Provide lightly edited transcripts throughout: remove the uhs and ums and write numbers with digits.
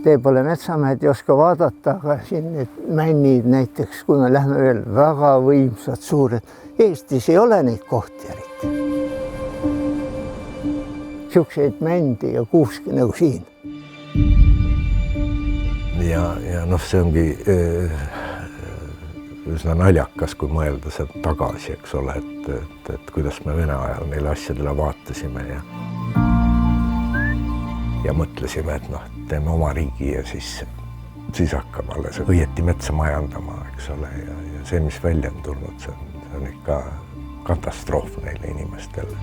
Te pole metsamehed ei oska vaadata, aga siin need männid näiteks, kui me lähme veel väga võimsad, suured. Eestis ei ole neid kohti eriti. Siukseid mändi ja kuuski nagu siin. Ja see ongi üsna naljakas, kui mõelda seda tagasi, eks ole, et kuidas me Vene ajal neile asjadele vaatasime ja mõtlesime, et teeme oma riigi ja siis hakkame alles õieti metsa majandama, eks ole, ja see, mis välja on tulnud, see on ikka katastroof neile inimestele.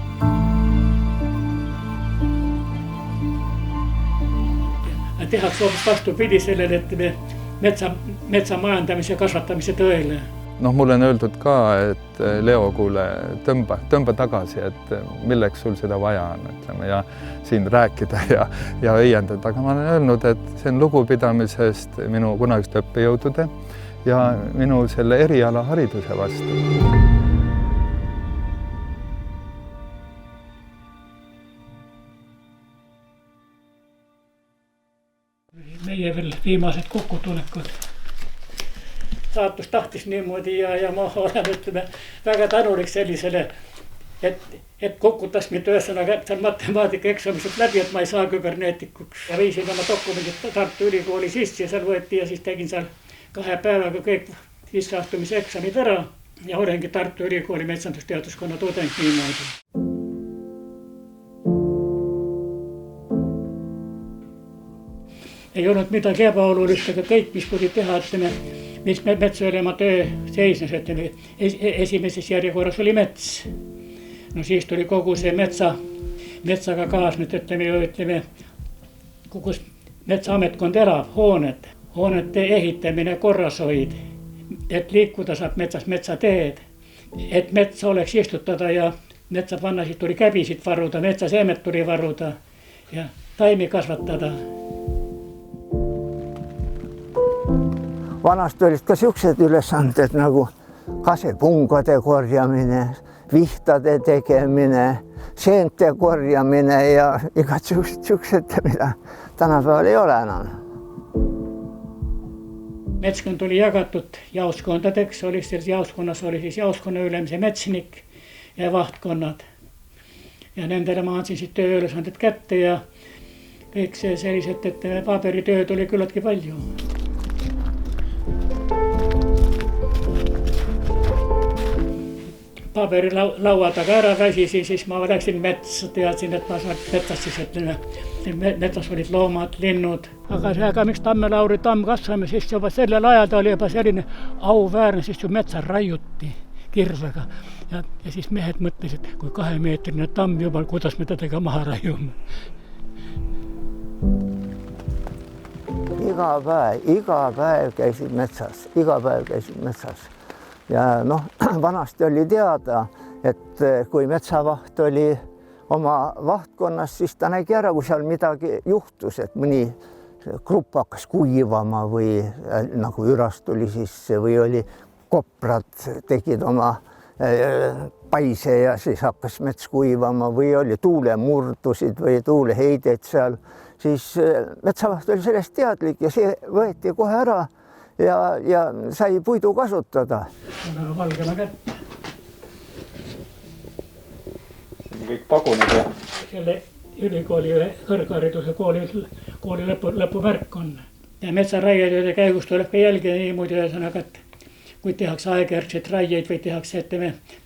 Tehakse hoopis vastupidi sellele, et metsa majandamise ja kasvatamise tõele. Mulle on öeldud ka, et Leo, kuule, tõmba tagasi, et milleks sul seda vaja on, ütleme, ja siin rääkida ja õiendada. Aga ma olen öelnud, et see on lugupidamisest minu kunagist õppejõudude ja minu selle eriala hariduse vastu. Meie veel viimased kokkutulekud. Saatus tahtis niimoodi ja ma olen, ütleme, väga tänulik sellisele, et kokutas mind ühesõnaga seal matemaatika eksamiselt läbi, et ma ei saa kübernetikuks. Ja viisin oma dokumendid Tartu Ülikooli sisse ja seal võeti ja siis tegin seal 2 päevaga kõik sisseastumise eksamid ära ja olengi Tartu Ülikooli metsandusteaduskonna tudeng niimoodi. Ei olnud midagi ebaolulist, aga kõik, mis pidi teha, mis metsaülema töö seisnes, esimeses järjekorras oli mets. No siis tuli kogu see metsaga kaasnud, ütleme, kogu metsaametkond elab, hoonete ehitamine, korrashoid, et liikuda saab metsas metsateed, et metsa oleks istutada ja metsapannasid tuli käbisid varuda, metsaseemet tuli varuda ja taimi kasvatada. Vanasti olid ka siuksed ülesanded nagu kasepungade korjamine, vihtade tegemine, seente korjamine ja igat siuksed, mida tänapäeval ei ole enam. Metskond oli jagatud jaoskondadeks, jaoskonnas oli siis jaoskonna ülemise metsnik ja vahtkonnad. Ja nendele ma andsin siit tööülesanded kätte ja kõik see sellised, et paberitööd oli küllaltki palju. Paberi laua taga ära väsisin, siis ma läksin metsa, teadsin, et ma saan metsas siis, et metsas olid loomad, linnud. Aga miks Tamme-Lauri tamm kasvame, siis juba sellel ajal ta oli juba selline auväärne, siis ju metsa raiuti kirvega. Ja siis mehed mõtlesid, kui 2-meetrine tamm juba, kuidas me tedega maha raiume. Iga päev käisid metsas. Ja vanasti oli teada, et kui metsavaht oli oma vahtkonnas, siis ta nägi ära, kui seal midagi juhtus, et mõni grupp hakkas kuivama või nagu ürast tuli sisse või oli koprad, tegid oma paise ja siis hakkas mets kuivama või oli tuulemurdusid või tuuleheideid seal, siis metsavaht oli sellest teadlik ja see võeti kohe ära. Ja sai puidu kasutada. Väga valgema kätte. Kõik pagunid ja? Selle ülikooli kõrghariduse kooli lõpumärk on. Ja metsaraiede käigus tuleb ka jälgida niimoodi ühesõnaga, et kui tehakse aegjärgseid raieid või tehakse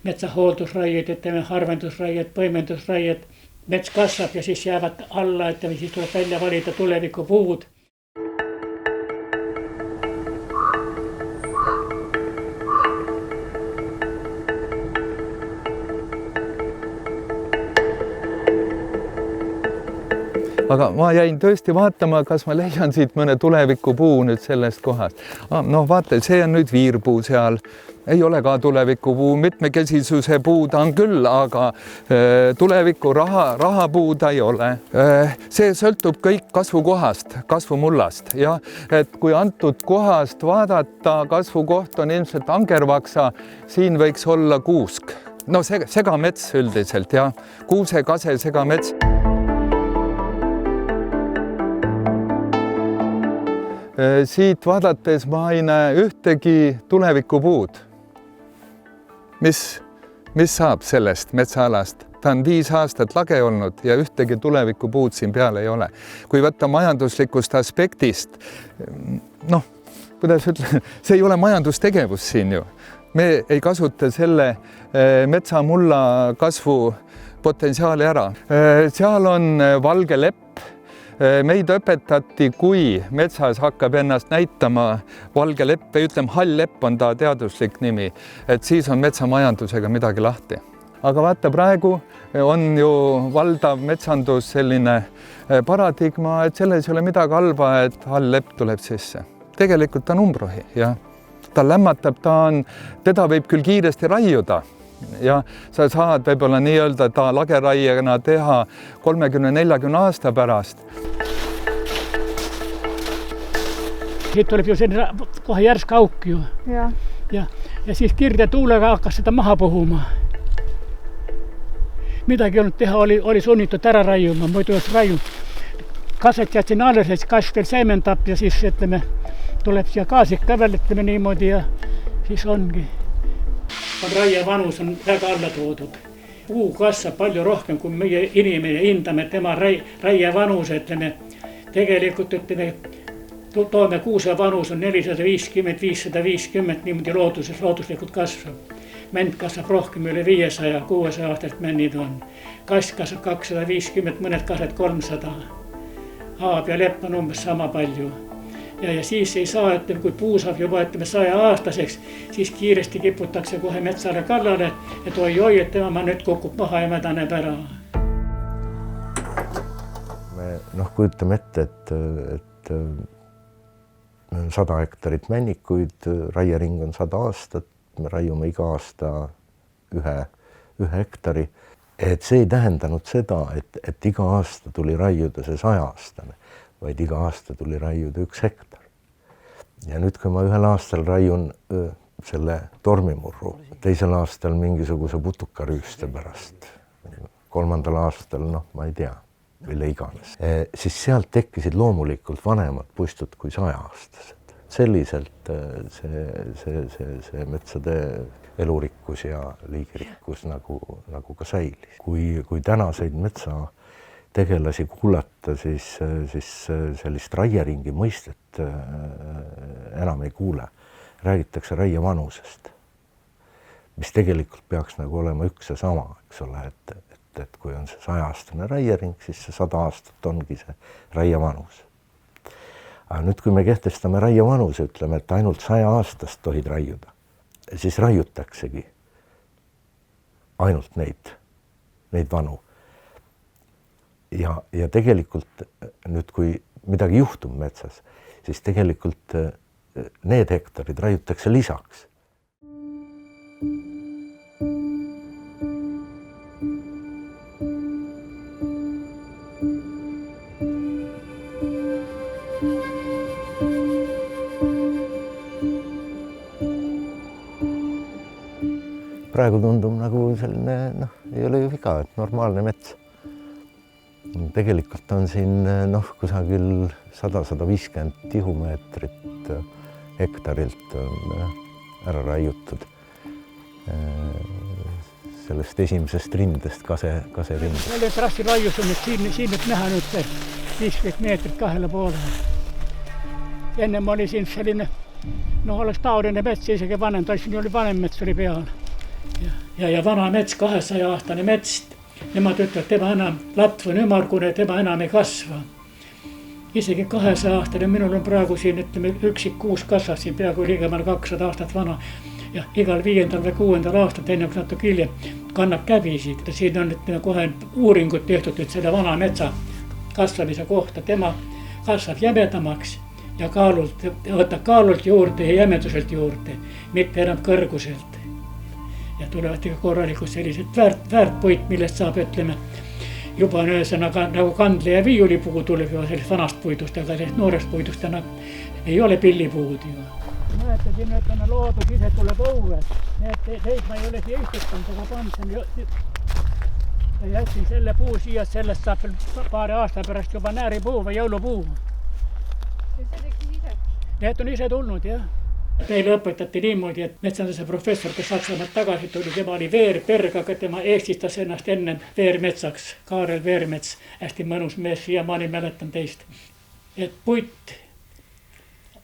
metsahooldusraieid, harvendusraied, põimendusraied, mets kasvab ja siis jäävad alla, siis tuleb välja valida tulevikupuud. Aga ma jäin tõesti vaatama, kas ma leian siit mõne tulevikupuu nüüd sellest kohast. Vaata, see on nüüd viirpuu seal. Ei ole ka tulevikupuu, mitmekesisuse puu ta on küll, aga tuleviku rahapuu ta ei ole. See sõltub kõik kasvukohast, kasvumullast. Ja et kui antud kohast vaadata, kasvukoht on ilmselt angervaksa, siin võiks olla kuusk. Segamets üldiselt, ja kuuse, kase, segamets. siit vaadates ma ei näe ühtegi tulevikupuud. Mis saab sellest metsaalast? Ta on 5 aastat lage olnud ja ühtegi tulevikupuud siin peal ei ole. Kui võtta majanduslikust aspektist, noh, kuidas ütle, see ei ole majandustegevus siin ju. Me ei kasuta selle metsamulla kasvu potentsiaali ära. Seal on valge lepp. Meid õpetati, kui metsas hakkab ennast näitama valge lepp, või ütleme, hall lepp on ta teaduslik nimi, et siis on metsamajandusega midagi lahti. Aga vaata, praegu on ju valdav metsandus selline paradigma, et selles ei ole midagi halba, et hall lepp tuleb sisse. Tegelikult ta on umbrohi ja ta lämmatab, teda võib küll kiiresti raiuda. Ja sa saad võib-olla nii-öelda ta lageraiena teha 30-40 aasta pärast. Siit tuleb ju selline kohe järsk auk ju. Ja siis kirde tuulega hakkas seda maha puhuma. Midagi ei olnud teha, oli sunnitud ära raiuma, muidu oleks raiunud. Kaset jätsin alles, et kass veel seementab ja siis ütleme, tuleb siia gaasik ka veel, ütleme niimoodi ja siis ongi. Raie vanus on väga alla toodud. Puu kasvab palju rohkem, kui meie inimene hindame tema raie vanus, ütleme. Tegelikult ütleme, toome kuuse vanus on 450, 550, niimoodi looduslikult kasvab. Mänd kasvab rohkem, üle 500, 600 aastast männid on. Kass kasvab 250, mõned kasvab 300. Haab ja lepp on umbes sama palju. Ja siis ei saa, ütleme, kui puu saab juba 100 aastaseks, siis kiiresti kiputakse kohe metsale kallale, et oi, et tema nüüd kukub maha ja mädaneb ära. Me kujutame ette, et 100 hektarit männikuid, raiering on 100 aastat, me raiume iga aasta ühe hektari. Et see ei tähendanud seda, et iga aasta tuli raiuda see 100-aastane, vaid iga aasta tuli raiuda 1 hektar. Ja nüüd, kui ma ühel aastal raiun selle tormimurru, teisel aastal mingisuguse putukarüüste pärast, 3. aastal, ma ei tea, mille iganes, siis sealt tekkisid loomulikult vanemad puistud kui 100-aastased. Selliselt see metsade elurikkus ja liigirikkus nagu ka säilis. Kui tänaseid metsategelasi kuulata, siis sellist raieringi mõistet enam ei kuule. Räägitakse raie vanusest, mis tegelikult peaks nagu olema üks ja sama, eks ole, et kui on see 100-aastane raiering, siis see 100 aastat ongi see raie vanus. Aga nüüd, kui me kehtestame raie vanuse, ütleme, et ainult 100 aastast tohid raiuda, siis raiutaksegi ainult neid vanu. Ja tegelikult nüüd, kui midagi juhtub metsas, siis tegelikult need hektarid raiutakse lisaks. Praegu tundub nagu selline, ei ole ju viga, et normaalne mets. Tegelikult on siin kusagil 100-150 tihumeetrit hektarilt on ära raiutud sellest esimesest rindest, kaserindest. Selle trassi raius on nüüd siin nüüd näha nüüd 50 meetrit 2 poole. Ennem oli siin selline, oleks taoline mets, isegi vanem, ta oli vanem mets oli peal. Ja vana mets, 200-aastane mets, nemad ütlevad, tema enam latv on ümmargune, tema enam ei kasva. Isegi 200-aastane, minul on praegu siin, ütleme, üksik kuus kasvab siin peaaegu ligemale 200 aastat vana. Ja igal 5. või 6. aastat, enne kui natuke hiljem, kannab käbisid. Siin on kohe uuringud tehtud, et selle vana metsa kasvamise kohta, tema kasvab jämedamaks ja võtab kaalult juurde ja jämeduselt juurde, mitte enam kõrguselt. Ja tulevad ikka korralikult sellised väärtpuit, millest saab, ütleme, juba ühesõnaga nagu kandle ja viiulipuu tuleb juba sellist vanast puidust, aga sellist noorest puidust ei ole pillipuud ju. Näete, siin ütleme loodus ise tuleb õue. Neid ma ei ole siia istutanud, aga pandsin ja jätsin selle puu siia, sellest saab paari aasta pärast juba nääripuu või jõulupuu. See tekkis ise? Need on ise tulnud, jah. Meile õpetati niimoodi, et metsanduse professor, kes Saksamaalt tagasi tuli, tema oli Veerberg, aga tema eestistas ennast enne Veermetsaks, Kaarel Veermets, hästi mõnus mees, siiamaani mäletan teist. Et puit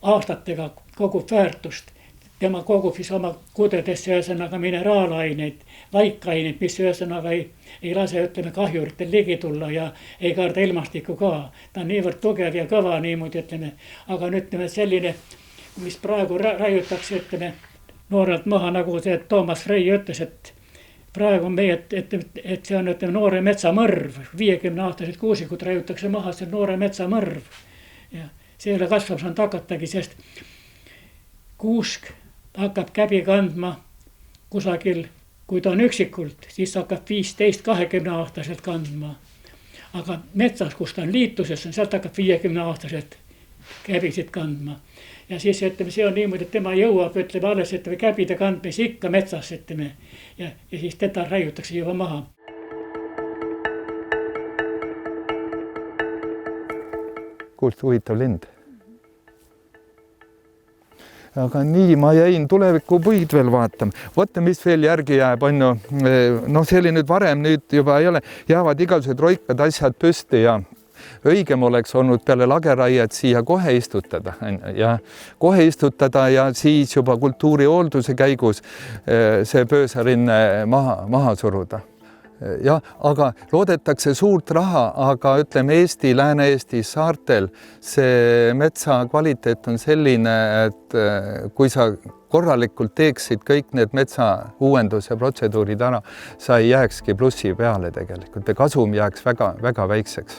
aastatega kogub väärtust, tema kogub siis oma kudedesse ühesõnaga mineraalaineid, laikaineid, mis ühesõnaga ei lase, ütleme, kahjuritel ligi tulla ja ei karda ilmastikku ka. Ta on niivõrd tugev ja kõva niimoodi, ütleme, aga nüüd ütleme selline, mis praegu raiutakse, ütleme, noorelt maha, nagu see Toomas Frey ütles, et praegu on meie, et see on, ütleme, noore metsamõrv, 50-aastased kuusikud raiutakse maha, see on noore metsamõrv. Ja see ei ole kasvab saanud hakatagi, sest kuusk hakkab käbi kandma kusagil, kui ta on üksikult, siis hakkab 15-20-aastaselt kandma. Aga metsas, kus ta on liituses, sealt hakkab 50-aastaselt käbisid kandma. Ja siis, ütleme, see on niimoodi, et tema jõuab, ütleme, alles, ütleme, käbide kandmis ikka metsas, ütleme, ja siis teda raiutakse juba maha. Kuulst huvitav lind. Aga nii, ma jäin tulevikupuid veel vaatama. Vaata, mis veel järgi jääb, on ju. No see oli nüüd varem, nüüd juba ei ole. Jäävad igasugused roikad asjad püsti ja õigem oleks olnud peale lageraiet siia kohe istutada ja siis juba kultuurihoolduse käigus see pöösarinne maha suruda. Ja, aga loodetakse suurt raha, aga ütleme Eesti, Lääne-Eesti saartel see metsa kvaliteet on selline, et kui sa korralikult teeksid kõik need metsa uuenduse protseduurid ära, sa ei jääkski plussi peale tegelikult ja kasum jääks väga väikseks.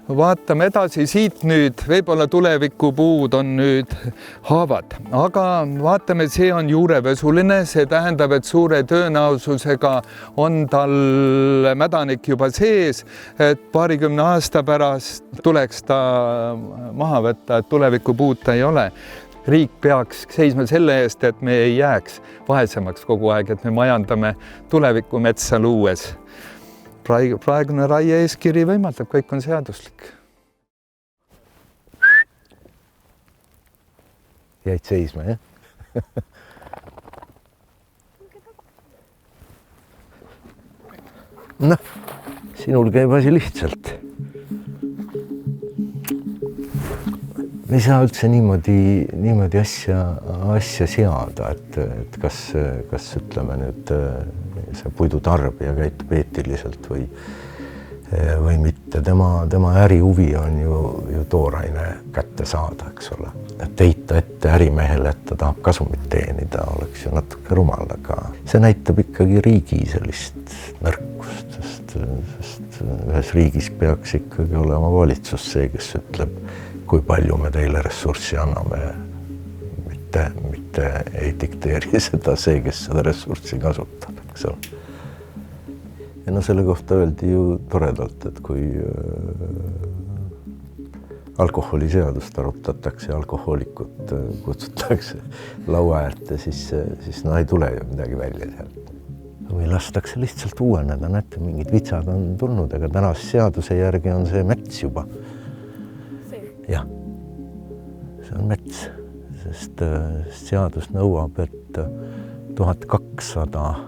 Vaatame edasi siit nüüd, võib-olla tulevikupuud on nüüd haavad, aga vaatame, see on juurevesuline, see tähendab, et suure tõenäosusega on tal mädanik juba sees, et 20 aasta pärast tuleks ta maha võtta, et tulevikupuud ta ei ole. Riik peaks seisma selle eest, et me ei jääks vaesemaks kogu aeg, et me majandame tulevikumetsa luues. Praegune raie eeskiri võimaldab, kõik on seaduslik. Jäid seisma, jah? Noh, sinul käib asi lihtsalt. Me ei saa üldse niimoodi asja seada, et kas ütleme nüüd see puidutarbija käitub eetiliselt või mitte. Tema ärihuvi on ju tooraine kätte saada, eks ole. Et heita ette ärimehele, et ta tahab kasumit teenida, oleks ju natuke rumal, aga see näitab ikkagi riigi sellist nõrkust, sest ühes riigis peaks ikkagi olema valitsus see, kes ütleb, kui palju me teile ressurssi anname, mitte ei dikteeri seda see, kes seda ressurssi kasutab, eks ole. Ja no selle kohta öeldi ju toredalt, et kui alkoholiseadust arutatakse ja alkohoolikut kutsutakse laua äärde, siis no ei tule ju midagi välja sealt. Või lastakse lihtsalt uueneda, näete, mingid vitsad on tulnud, aga tänase seaduse järgi on see mets juba. Jah, see on mets, sest seadus nõuab, et 1200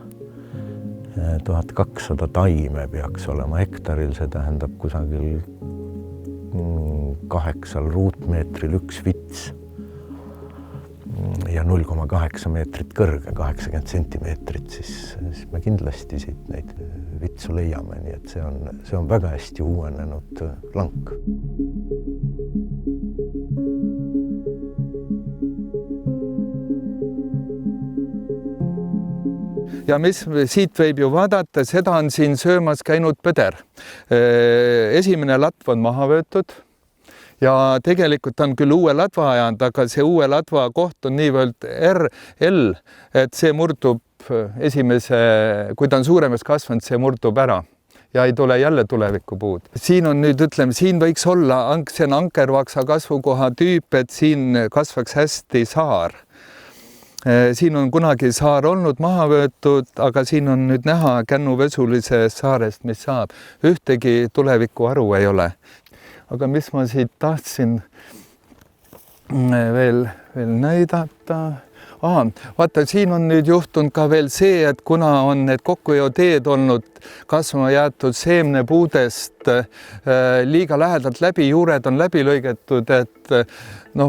taime peaks olema hektaril, see tähendab kusagil 8 ruutmeetril üks vits ja 0,8 meetrit kõrge, 80 sentimeetrit, siis me kindlasti siit neid vitsu leiame, nii et see on väga hästi uuenenud lank. Ja mis siit võib ju vaadata, seda on siin söömas käinud põder. Esimene latv on maha võetud ja tegelikult on küll uue latva ajanud, aga see uue latva koht on niivõrd RL, et see murdub kui ta on suuremaks kasvanud, see murdub ära ja ei tule jälle tulevikupuud. Siin on nüüd, ütleme, siin võiks olla, see on ankervaksa kasvukoha tüüp, et siin kasvaks hästi saar. Siin on kunagi saar olnud maha võetud, aga siin on nüüd näha Kännu-Vesulise saarest, mis saab. Ühtegi tuleviku aru ei ole. Aga mis ma siit tahtsin veel näidata. Vaata, siin on nüüd juhtunud ka veel see, et kuna on need kokkujoteed olnud kasvama jäetud seemnepuudest liiga lähedalt läbi, juured on läbi lõigetud, et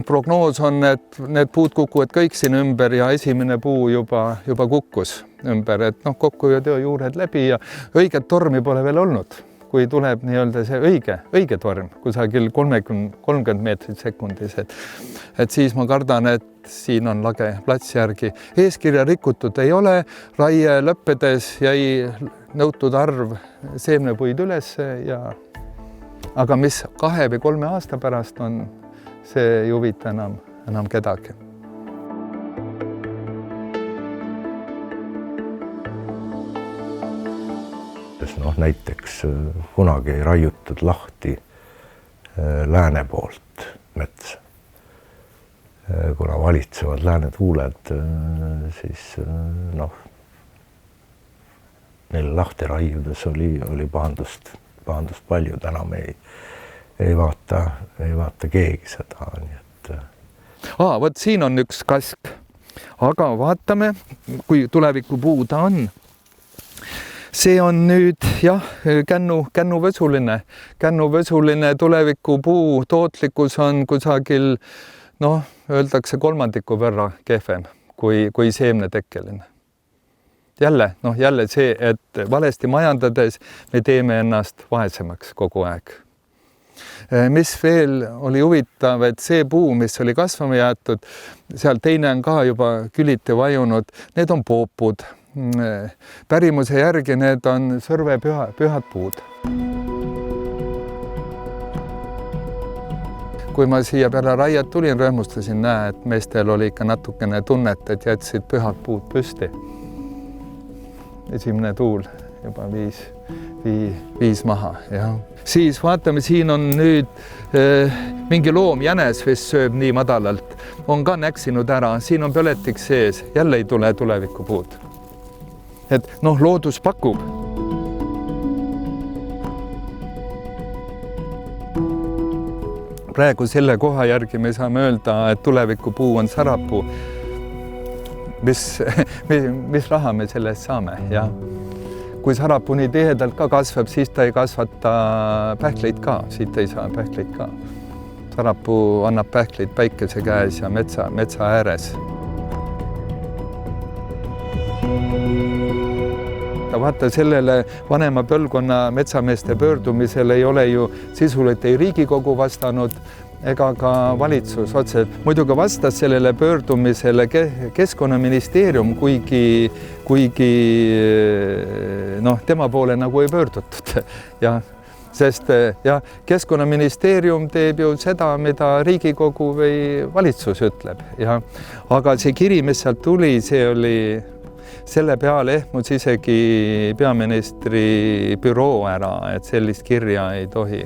prognoos on, et need puud kukuvad kõik siin ümber ja esimene puu juba kukkus ümber, et kokkujote juured läbi ja õiget tormi pole veel olnud. Kui tuleb nii-öelda see õige torm, kusagil 30 meetrit sekundis, et siis ma kardan, et siin on lage plats järgi. Eeskirja rikutud ei ole, raie lõppedes jäi nõutud arv seemnepuid üles aga mis 2 või 3 aasta pärast on, see ei huvita enam kedagi. Näiteks kunagi ei raiutud lahti lääne poolt metsa. Kuna valitsevad lääne tuuled, siis neil lahti raiudes oli pahandust palju. Täna me ei vaata keegi seda. Vot siin on üks kask, aga vaatame, kui tulevikupuud on. See on nüüd kännuvõsuline tulevikupuu tootlikkus on kusagil, öeldakse 3% võrra kehvem kui seemnetekkeline. Jälle see, et valesti majandades me teeme ennast vaesemaks kogu aeg. Mis veel oli huvitav, et see puu, mis oli kasvama jäetud, seal teine on ka juba küliti vajunud, need on poopud. Pärimuse järgi need on Sõrve pühad puud. Kui ma siia peale raiet tulin, rõõmustasin, et meestel oli ikka natukene tunnet, et jätsid pühad puud püsti. Esimene tuul juba viis maha. Ja. Siis vaatame, siin on nüüd mingi loom, jänes vist sööb nii madalalt, on ka näksinud ära, siin on põletik sees, jälle ei tule tulevikupuud. Et loodus pakub. Praegu selle koha järgi me saame öelda, et tulevikupuu on sarapuu. Mis raha me sellest saame? Ja kui sarapuu nii tihedalt ka kasvab, siis ta ei kasvata pähkleid ka, siit ei saa pähkleid ka. Sarapuu annab pähkleid päikese käes ja metsa ääres. Vaata, sellele vanema põlvkonna metsameeste pöördumisel ei ole ju sisuliselt ei Riigikogu vastanud ega ka valitsus otse. Muidugi vastas sellele pöördumisele Keskkonnaministeerium, kuigi tema poole nagu ei pöördutud. Sest Keskkonnaministeerium teeb ju seda, mida Riigikogu või valitsus ütleb. Aga see kiri, mis sealt tuli, see oli selle peale ehmus isegi peaministri büroo ära, et sellist kirja ei tohi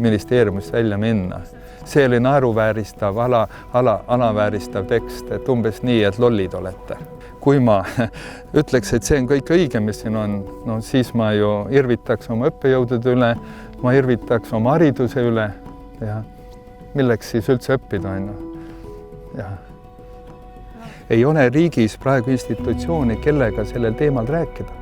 ministeeriumist välja minna. See oli naeruvääristav, alavääristav tekst, et umbes nii, et lollid olete. Kui ma ütleks, et see on kõik õige, mis siin on, siis ma ju irvitaks oma õppejõudude üle, ma irvitaks oma hariduse üle. Ja milleks siis üldse õppida? Ei ole riigis praegu institutsiooni, kellega sellel teemal rääkida.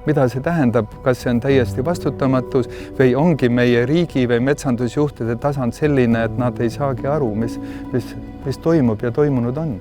Mida see tähendab, kas see on täiesti vastutamatus või ongi meie riigi või metsandusjuhtide tasand selline, et nad ei saagi aru, mis toimub ja toimunud on.